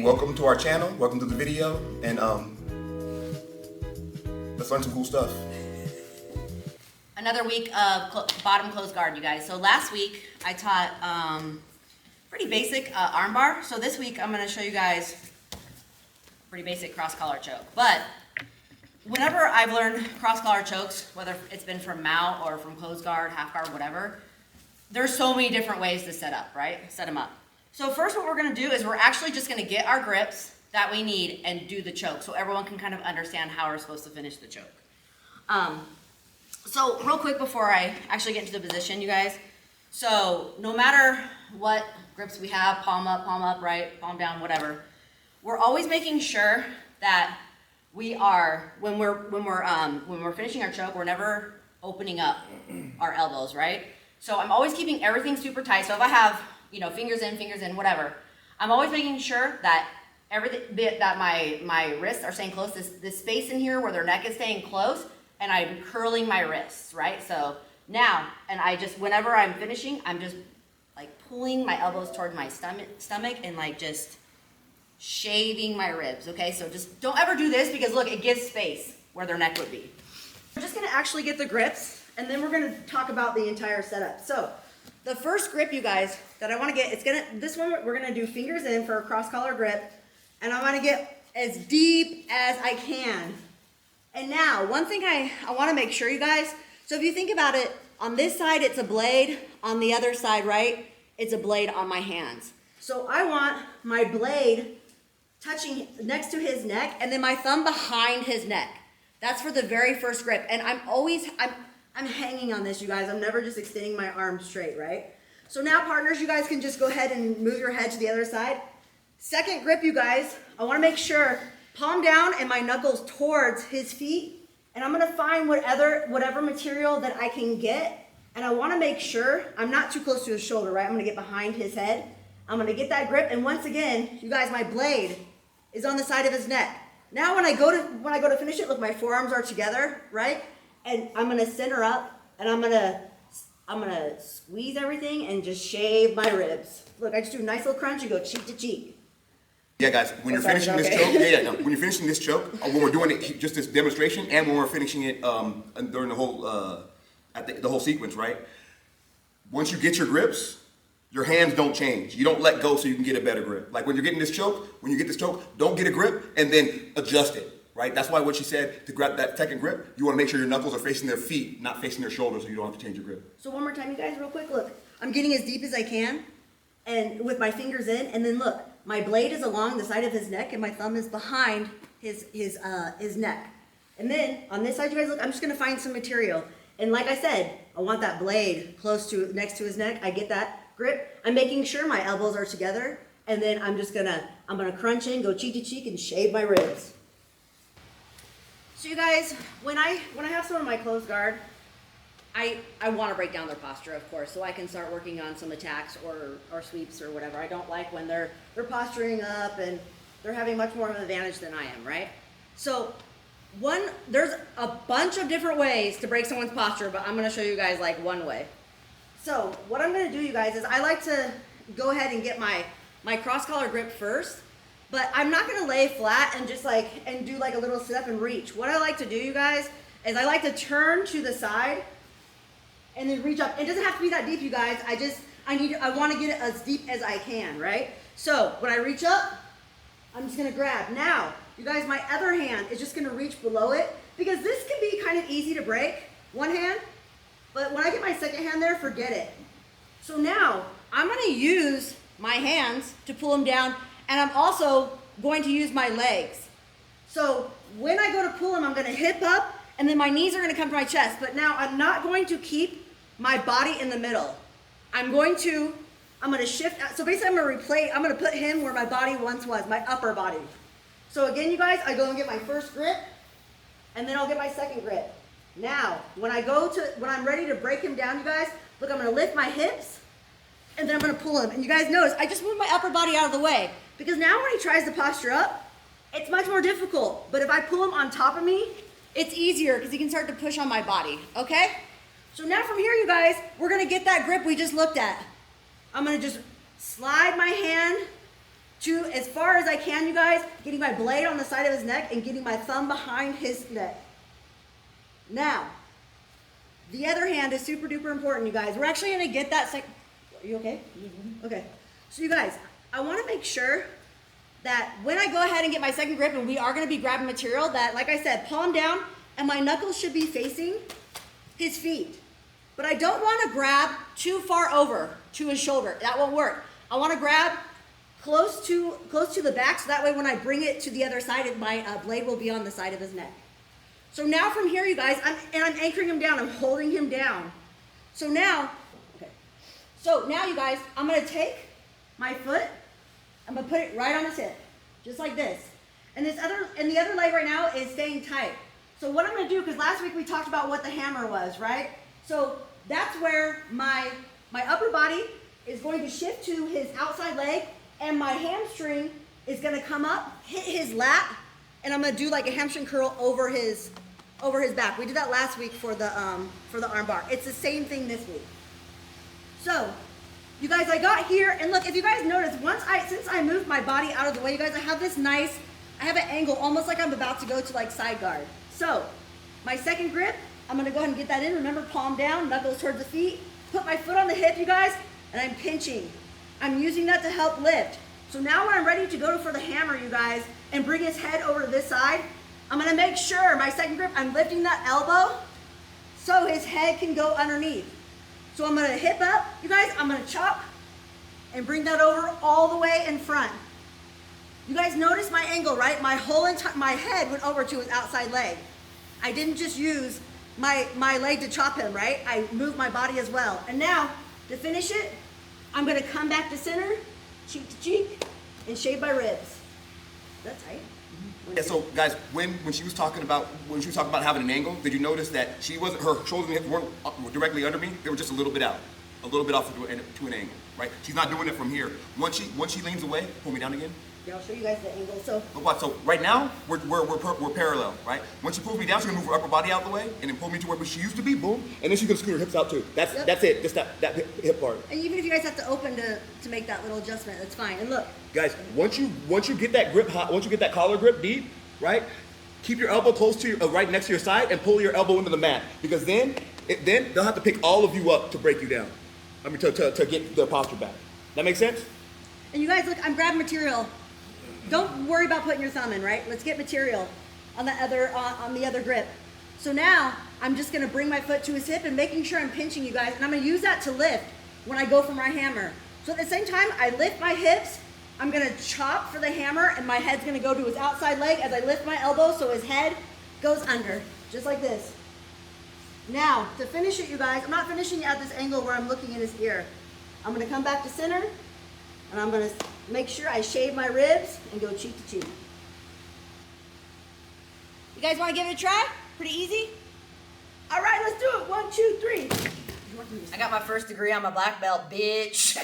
welcome to our channel. Welcome to the video, and let's learn some cool stuff. Another week of bottom close guard, you guys. So last week I taught pretty basic arm bar. So this week I'm going to show you guys pretty basic cross collar choke. But whenever I've learned cross collar chokes, whether it's been from mount or from close guard, half guard, whatever, there's so many different ways to set up, right? Set them up. So first what we're going to do is we're actually just going to get our grips that we need and do the choke so everyone can kind of understand how we're supposed to finish the choke. So real quick before I actually get into the position, you guys, so no matter what grips we have, palm up, right, palm down, whatever, we're always making sure that we are, when we're finishing our choke, we're never opening up our elbows, right? So I'm always keeping everything super tight. So if I have, fingers in, whatever, I'm always making sure that that my wrists are staying close. This space in here where their neck is staying close, and I'm curling my wrists, right? So now, and whenever I'm finishing, I'm just like pulling my elbows towards my stomach and like just shaving my ribs, okay? So just don't ever do this because look, it gives space where their neck would be. We're just gonna actually get the grips, and then we're gonna talk about the entire setup. So the first grip, you guys, that I wanna get, this one we're gonna do fingers in for a cross collar grip, and I wanna get as deep as I can. And now, one thing I wanna make sure, you guys, so if you think about it, on this side it's a blade, on the other side, right, it's a blade on my hands. So I want my blade touching next to his neck, and then my thumb behind his neck. That's for the very first grip. And I'm hanging on this, you guys. I'm never just extending my arm straight, right? So now, partners, you guys can just go ahead and move your head to the other side. Second grip, you guys, I wanna make sure palm down and my knuckles towards his feet. And I'm gonna find whatever material that I can get. And I wanna make sure I'm not too close to his shoulder, right? I'm gonna get behind his head. I'm gonna get that grip. And once again, you guys, my blade is on the side of his neck. Now when I go to finish it, look, my forearms are together, right? And I'm gonna center up, and I'm gonna squeeze everything and just shave my ribs. Look, I just do a nice little crunch and go cheek to cheek. Yeah, guys, when you're finishing this choke, when you're finishing this choke, when we're doing it, just this demonstration, and when we're finishing it during the whole the whole sequence, right? Once you get your grips, your hands don't change. You don't let go so you can get a better grip. Like when you're getting this choke, don't get a grip and then adjust it, right? That's why what she said, to grab that second grip, you want to make sure your knuckles are facing their feet, not facing their shoulders, so you don't have to change your grip. So one more time, you guys, real quick. Look, I'm getting as deep as I can, and with my fingers in, and then look, my blade is along the side of his neck, and my thumb is behind his neck. And then on this side, you guys, look, I'm just gonna find some material. And like I said, I want that blade next to his neck. I get that grip. I'm making sure my elbows are together, and then I'm gonna crunch in, go cheek to cheek, and shave my ribs. So you guys, when I have someone in my close guard, I want to break down their posture, of course, so I can start working on some attacks or sweeps or whatever. I don't like when they're posturing up and they're having much more of an advantage than I am, right? So there's a bunch of different ways to break someone's posture, but I'm going to show you guys like one way. So what I'm going to do, you guys, is I like to go ahead and get my cross collar grip first, but I'm not going to lay flat and just and do like a little sit up and reach. What I like to do, you guys, is I like to turn to the side and then reach up. It doesn't have to be that deep, you guys. I want to get it as deep as I can, right? So when I reach up, I'm just going to grab. Now, you guys, my other hand is just going to reach below it, because this can be kind of easy to break, one hand. But when I get my second hand there, forget it. So now, I'm gonna use my hands to pull them down, and I'm also going to use my legs. So when I go to pull them, I'm gonna hip up, and then my knees are gonna come to my chest. But now I'm not going to keep my body in the middle. I'm gonna shift, so basically I'm gonna put him where my body once was, my upper body. So again, you guys, I go and get my first grip, and then I'll get my second grip. Now, when I'm ready to break him down, you guys, look, I'm gonna lift my hips, and then I'm gonna pull him. And you guys notice, I just moved my upper body out of the way, because now when he tries to posture up, it's much more difficult. But if I pull him on top of me, it's easier, because he can start to push on my body, okay? So now from here, you guys, we're gonna get that grip we just looked at. I'm gonna just slide my hand to as far as I can, you guys, getting my blade on the side of his neck and getting my thumb behind his neck. Now, the other hand is super duper important, you guys. We're actually gonna get that Are you okay? Okay. So you guys, I wanna make sure that when I go ahead and get my second grip and we are gonna be grabbing material, that, like I said, palm down and my knuckles should be facing his feet. But I don't wanna grab too far over to his shoulder. That won't work. I wanna grab close to the back, so that way when I bring it to the other side, my blade will be on the side of his neck. So now from here, you guys, I'm anchoring him down, I'm holding him down. So now, you guys, I'm gonna take my foot, I'm gonna put it right on his hip, just like this. And the other leg right now is staying tight. So what I'm gonna do, because last week we talked about what the hammer was, right? So that's where my upper body is going to shift to his outside leg, and my hamstring is gonna come up, hit his lat, and I'm gonna do like a hamstring curl over his back. We did that last week for the arm bar. It's the same thing this week. So, you guys, I got here, and look, if you guys notice, since I moved my body out of the way, you guys, I have an angle almost like I'm about to go to like side guard. So, my second grip, I'm gonna go ahead and get that in. Remember, palm down, knuckles towards the feet. Put my foot on the hip, you guys, and I'm pinching. I'm using that to help lift. So now when I'm ready to go for the hammer, you guys, and bring his head over to this side, I'm gonna make sure, my second grip, I'm lifting that elbow so his head can go underneath. So I'm gonna hip up, you guys, I'm gonna chop and bring that over all the way in front. You guys notice my angle, right? My head went over to his outside leg. I didn't just use my leg to chop him, right? I moved my body as well. And now, to finish it, I'm gonna come back to center, cheek to cheek, and shave my ribs. That's right. Yeah, so guys, when she was talking about having an angle, did you notice that her shoulders and hips weren't directly under me? They were just a little bit out, a little bit off to an angle, right? She's not doing it from here. Once she leans away, pull me down again. Yeah, I'll show you guys the angle. So right now we're parallel, right? Once she pulls me down, she's gonna move her upper body out the way and then pull me to where she used to be, boom, and then she's gonna scoot her hips out too. That's it, just that hip part. And even if you guys have to open to make that little adjustment, that's fine. And look, guys, once you get that grip hot, once you get that collar grip deep, right? Keep your elbow close to right next to your side and pull your elbow into the mat, because then they'll have to pick all of you up to break you down. I mean, to get their posture back. That make sense? And you guys, look, I'm grabbing material. Don't worry about putting your thumb in, right? Let's get material on the other grip. So now I'm just gonna bring my foot to his hip and making sure I'm pinching, you guys, and I'm gonna use that to lift when I go for my hammer. So at the same time, I lift my hips, I'm gonna chop for the hammer, and my head's gonna go to his outside leg as I lift my elbow so his head goes under, just like this. Now, to finish it, you guys, I'm not finishing it at this angle where I'm looking at his ear. I'm gonna come back to center, and I'm gonna make sure I shave my ribs and go cheek to cheek. You guys wanna give it a try? Pretty easy? All right, let's do it. 1, 2, 3. I got my first degree, I'm a black belt, bitch.